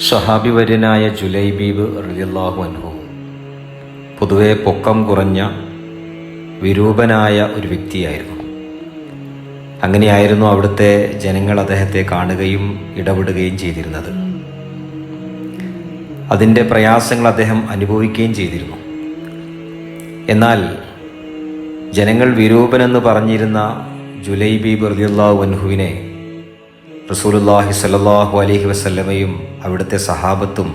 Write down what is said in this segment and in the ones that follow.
സ്വഹാബിവര്യനായ ജുലൈബീബ് റളിയല്ലാഹു അൻഹു പൊതുവെ പൊക്കം കുറഞ്ഞ വിരൂപനായ ഒരു വ്യക്തിയായിരുന്നു. അങ്ങനെയായിരുന്നു അവിടുത്തെ ജനങ്ങൾ അദ്ദേഹത്തെ കാണുകയും ഇടപെടുകയും ചെയ്തിരുന്നത്. അതിൻ്റെ പ്രയാസങ്ങൾ അദ്ദേഹം അനുഭവിക്കുകയും ചെയ്തിരുന്നു. എന്നാൽ ജനങ്ങൾ വിരൂപനെന്ന് പറഞ്ഞിരുന്ന ജുലൈബീബ് റളിയല്ലാഹു അൻഹുവിനെ റസൂലുള്ളാഹി സ്വല്ലല്ലാഹു അലൈഹി വസല്ലമയും അവിടുത്തെ സഹാബത്തും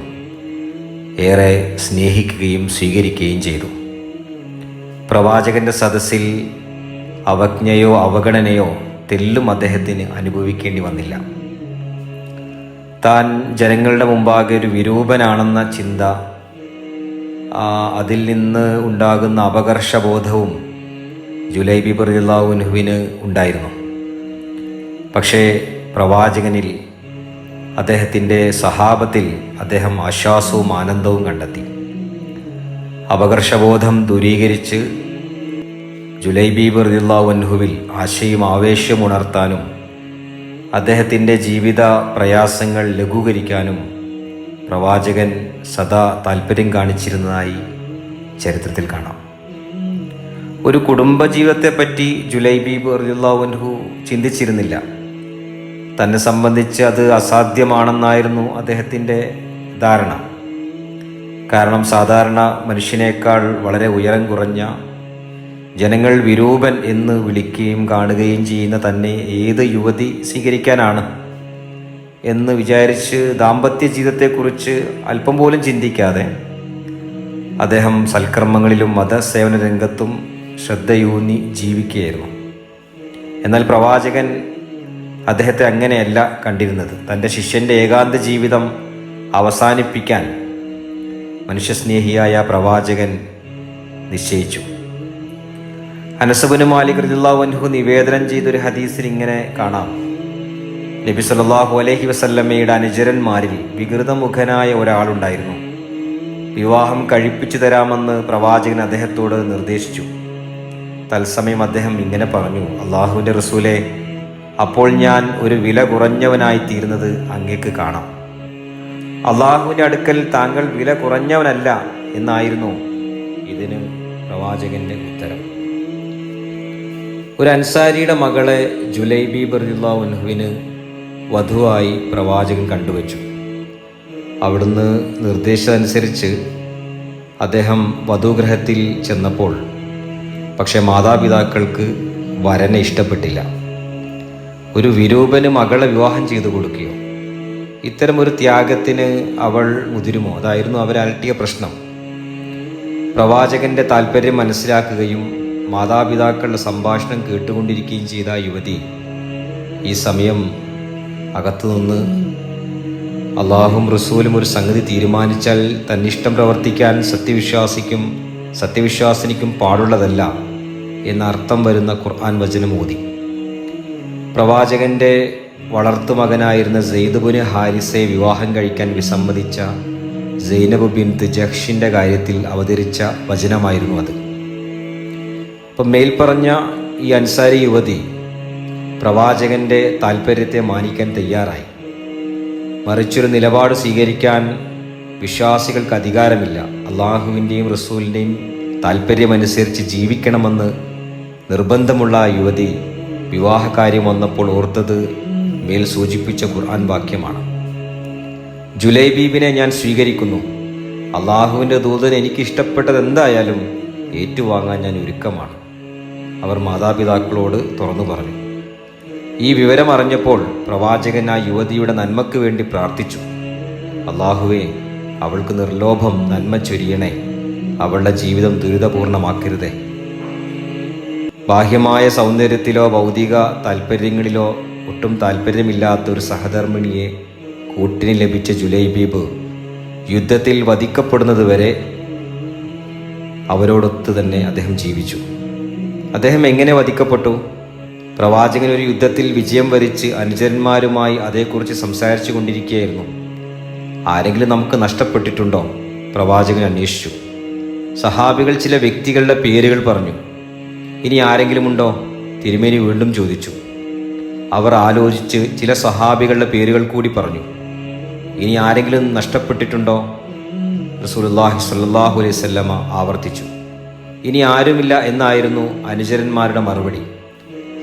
ഏറെ സ്നേഹിക്കുകയും സ്വീകരിക്കുകയും ചെയ്തു. പ്രവാചകന്റെ സദസ്സിൽ അവജ്ഞയോ അവഗണനയോ തെല്ലും അദ്ദേഹത്തിന് അനുഭവിക്കേണ്ടി വന്നില്ല. താൻ ജനങ്ങളുടെ മുമ്പാകെ ഒരു വിരൂപനാണെന്ന ചിന്ത, അതിൽ നിന്ന് ഉണ്ടാകുന്ന അപകർഷബോധവും ജുലൈബീബ് റളിയല്ലാഹു അൻഹുവിന് ഉണ്ടായിരുന്നു. പക്ഷേ പ്രവാചകനിൽ, അദ്ദേഹത്തിൻ്റെ സഹാബത്തിൽ അദ്ദേഹം ആശ്വാസവും ആനന്ദവും കണ്ടെത്തി. അപകർഷബോധം ദൂരീകരിച്ച് ജുലൈബീബ് റളിയല്ലാഹു അൻഹുവിൽ ആശയും ആവേശവും ഉണർത്താനും അദ്ദേഹത്തിൻ്റെ ജീവിത പ്രയാസങ്ങൾ ലഘൂകരിക്കാനും പ്രവാചകൻ സദാ താൽപ്പര്യം കാണിച്ചിരുന്നതായി ചരിത്രത്തിൽ കാണാം. ഒരു കുടുംബജീവിതത്തെപ്പറ്റി ജുലൈബീബ് റളിയല്ലാഹു അൻഹു ചിന്തിച്ചിരുന്നില്ല. തന്നെ സംബന്ധിച്ച് അത് അസാധ്യമാണെന്നായിരുന്നു അദ്ദേഹത്തിൻ്റെ ധാരണ. കാരണം സാധാരണ മനുഷ്യനേക്കാൾ വളരെ ഉയരം കുറഞ്ഞ, ജനങ്ങൾ വിരൂപൻ എന്ന് വിളിക്കുകയും കാണുകയും ചെയ്യുന്ന തന്നെ ഏത് യുവതി സ്വീകരിക്കാനാണ് എന്ന് വിചാരിച്ച് ദാമ്പത്യ ജീവിതത്തെക്കുറിച്ച് അല്പം പോലും ചിന്തിക്കാതെ അദ്ദേഹം സൽക്കർമ്മങ്ങളിലും മതസേവന രംഗത്തും ശ്രദ്ധയൂന്നി ജീവിക്കുകയായിരുന്നു. എന്നാൽ പ്രവാചകൻ അദ്ദേഹത്തെ അങ്ങനെയല്ല കണ്ടിരുന്നത്. തൻ്റെ ശിഷ്യൻ്റെ ഏകാന്ത ജീവിതം അവസാനിപ്പിക്കാൻ മനുഷ്യസ്നേഹിയായ പ്രവാചകൻ നിശ്ചയിച്ചു. അനസ് ഇബ്നു മാലിക് റളിയല്ലാഹു അൻഹു നിവേദനം ചെയ്തൊരു ഹദീസിൽ ഇങ്ങനെ കാണാം: നബി സല്ലല്ലാഹു അലൈഹി വസല്ലമയുടെ അനുചരന്മാരിൽ വികൃതമുഖനായ ഒരാളുണ്ടായിരുന്നു. വിവാഹം കഴിപ്പിച്ചു തരാമെന്ന് പ്രവാചകൻ അദ്ദേഹത്തോട് നിർദ്ദേശിച്ചു. തത്സമയം അദ്ദേഹം ഇങ്ങനെ പറഞ്ഞു: അള്ളാഹുവിൻ്റെ റസൂലേ, അപ്പോൾ ഞാൻ ഒരു വില കുറഞ്ഞവനായി തീരുന്നത് അങ്ങേക്ക് കാണാം. അള്ളാഹുവിൻ്റെ അടുക്കൽ താങ്കൾ വില കുറഞ്ഞവനല്ല എന്നായിരുന്നു ഇതിന് പ്രവാചകന്റെ ഉത്തരം. ഒരു അൻസാരിയുടെ മകളെ ജുലൈബീബ് റളിയല്ലാഹു അൻഹുവിന് വധുവായി പ്രവാചകൻ കണ്ടുവച്ചു. അവിടുന്ന് നിർദ്ദേശമനുസരിച്ച് അദ്ദേഹം വധുഗ്രഹത്തിൽ ചെന്നപ്പോൾ പക്ഷെ മാതാപിതാക്കൾക്ക് വരനെ ഇഷ്ടപ്പെട്ടില്ല. ഒരു വിരൂപന് മകളെ വിവാഹം ചെയ്തു കൊടുക്കുകയോ? ഇത്തരം ഒരു ത്യാഗത്തിന് അവൾ മുതിരുമോ? അതായിരുന്നു അവരലട്ടിയ പ്രശ്നം. പ്രവാചകന്റെ താല്പര്യം മനസ്സിലാക്കുകയും മാതാപിതാക്കളുടെ സംഭാഷണം കേട്ടുകൊണ്ടിരിക്കുകയും ചെയ്ത യുവതി ഈ സമയം അകത്തുനിന്ന് അള്ളാഹും റസൂലും ഒരു സംഗതി തീരുമാനിച്ചാൽ തന്നിഷ്ടം പ്രവർത്തിക്കാൻ സത്യവിശ്വാസിനിക്കും പാടുള്ളതല്ല എന്ന അർത്ഥം വരുന്ന ഖുർആൻ വചനം ഓതി. പ്രവാചകന്റെ വളർത്തുമകനായിരുന്ന സെയ്ദ് ഇബ്നു ഹാരിസയെ വിവാഹം കഴിക്കാൻ വിസമ്മതിച്ച സൈനബ് ബിൻത് ജഹ്ഷിന്റെ കാര്യത്തിൽ അവതരിച്ച വചനമായിരുന്നു അത്. അപ്പം മേൽപ്പറഞ്ഞ ഈ അൻസാരി യുവതി പ്രവാചകന്റെ താല്പര്യത്തെ മാനിക്കാൻ തയ്യാറായി. മറിച്ചൊരു നിലപാട് സ്വീകരിക്കാൻ വിശ്വാസികൾക്ക് അധികാരമില്ല. അള്ളാഹുവിൻ്റെയും റസൂലിൻ്റെയും താല്പര്യമനുസരിച്ച് ജീവിക്കണമെന്ന് നിർബന്ധമുള്ള യുവതി വിവാഹകാര്യം വന്നപ്പോൾ ഓർത്തത് മേൽ സൂചിപ്പിച്ച ഖുർആൻ വാക്യമാണ്: ജുലൈബീബിനെ ഞാൻ സ്വീകരിക്കുന്നു. അള്ളാഹുവിൻ്റെ ദൂതൻ എനിക്ക് ഇഷ്ടപ്പെട്ടത് എന്തായാലും ഏറ്റുവാങ്ങാൻ ഞാൻ ഒരുക്കമാണ്. അവർ മാതാപിതാക്കളോട് തുറന്നു പറഞ്ഞു. ഈ വിവരം അറിഞ്ഞപ്പോൾ പ്രവാചകൻ ആ യുവതിയുടെ നന്മയ്ക്ക് വേണ്ടി പ്രാർത്ഥിച്ചു: അള്ളാഹുവേ, അവൾക്ക് നിർലോഭം നന്മ ചൊരിയണേ, അവളുടെ ജീവിതം ദുരിതപൂർണമാക്കരുതേ. ബാഹ്യമായ സൗന്ദര്യത്തിലോ ഭൗതിക താല്പര്യങ്ങളിലോ ഒട്ടും താല്പര്യമില്ലാത്ത ഒരു സഹധർമ്മിണിയെ കൂട്ടിന് ലഭിച്ച ജുലൈബീബ് യുദ്ധത്തിൽ വധിക്കപ്പെടുന്നതുവരെ അവരോടൊത്ത് തന്നെ അദ്ദേഹം ജീവിച്ചു. അദ്ദേഹം എങ്ങനെ വധിക്കപ്പെട്ടു? പ്രവാചകൻ ഒരു യുദ്ധത്തിൽ വിജയം വരിച്ച് അനുചരന്മാരുമായി അതേക്കുറിച്ച് സംസാരിച്ചു കൊണ്ടിരിക്കുകയായിരുന്നു. ആരെങ്കിലും നമുക്ക് നഷ്ടപ്പെട്ടിട്ടുണ്ടോ? പ്രവാചകൻ അന്വേഷിച്ചു. സഹാബികൾ ചില വ്യക്തികളുടെ പേരുകൾ പറഞ്ഞു. ഇനി ആരെങ്കിലും ഉണ്ടോ? തിരുമേനി വീണ്ടും ചോദിച്ചു. അവർ ആലോചിച്ച് ചില സഹാബികളുടെ പേരുകൾ കൂടി പറഞ്ഞു. ഇനി ആരെങ്കിലും നഷ്ടപ്പെട്ടിട്ടുണ്ടോ? റസൂലുള്ളാഹി സ്വല്ലല്ലാഹു അലൈഹി വസല്ലമ ആവർത്തിച്ചു. ഇനി ആരുമില്ല എന്നായിരുന്നു അനുചരന്മാരുടെ മറുപടി.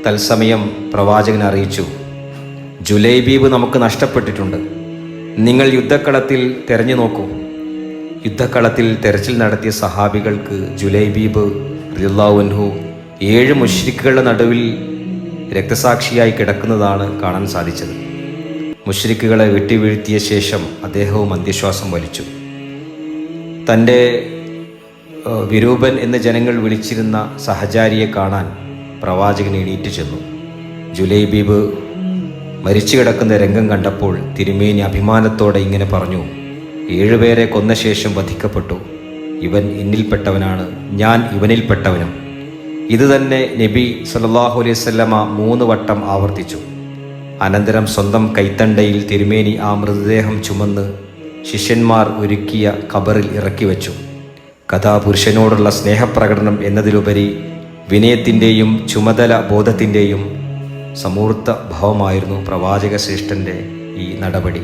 തത്സമയം പ്രവാചകൻ അറിയിച്ചു, ജുലൈബീബ് നമുക്ക് നഷ്ടപ്പെട്ടിട്ടുണ്ട്. നിങ്ങൾ യുദ്ധക്കളത്തിൽ തെരഞ്ഞു നോക്കൂ. യുദ്ധക്കളത്തിൽ തെരച്ചിൽ നടത്തിയ സഹാബികൾക്ക് ജുലൈബീബ് റളിയല്ലാഹു അൻഹു 7 മുശ്രിക്കുകളുടെ നടുവിൽ രക്തസാക്ഷിയായി കിടക്കുന്നതാണ് കാണാൻ സാധിച്ചത്. മുശ്രിക്കുകളെ വെട്ടിവീഴ്ത്തിയ ശേഷം അദ്ദേഹവും അന്ത്യശ്വാസം വലിച്ചു. തൻ്റെ വിരൂപൻ എന്ന് ജനങ്ങൾ വിളിച്ചിരുന്ന സഹചാരിയെ കാണാൻ പ്രവാചകൻ എണീറ്റ് ചെന്നു. ജുലൈബീബ് മരിച്ചു കിടക്കുന്ന രംഗം കണ്ടപ്പോൾ തിരുമേനി അഭിമാനത്തോടെ ഇങ്ങനെ പറഞ്ഞു, 7 പേരെ കൊന്ന ശേഷം വധിക്കപ്പെട്ടു. ഇവൻ എന്നിൽപ്പെട്ടവനാണ്, ഞാൻ ഇവനിൽപ്പെട്ടവനും. ഇത് തന്നെ നബി സല്ലല്ലാഹു അലൈഹി വസല്ലമ 3 വട്ടം ആവർത്തിച്ചു. അനന്തരം സ്വന്തം കൈത്തണ്ടയിൽ തിരുമേനി ആ മൃതദേഹം ചുമന്ന് ശിഷ്യന്മാർ ഒരുക്കിയ ഖബറിൽ ഇറക്കി വച്ചു. കഥാപുരുഷനോടുള്ള സ്നേഹപ്രകടനം എന്നതിലുപരി വിനയത്തിൻ്റെയും ചുമതല ബോധത്തിൻ്റെയും സമൂർത്ത ഭാവമായിരുന്നു പ്രവാചക ശ്രേഷ്ഠൻ്റെ ഈ നടപടി.